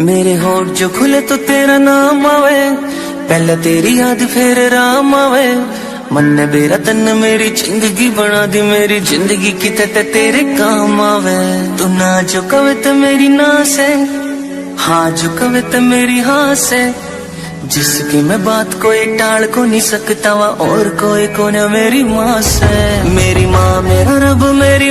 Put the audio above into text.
मेरे होठ जो खुले तो तेरा नाम आवे, पहले तेरी याद फिर राम आवे। मन ने बेरा तन मेरी जिंदगी बना दी, मेरी जिंदगी किते तेरे काम आवे। तू ना जो कवे तो मेरी ना से, हाँ जो कवे तो मेरी हाँ से। जिसकी मैं बात कोई टाल को नहीं सकता वा, और कोई को न मेरी माँ से। मेरी माँ मेरा रब मेरी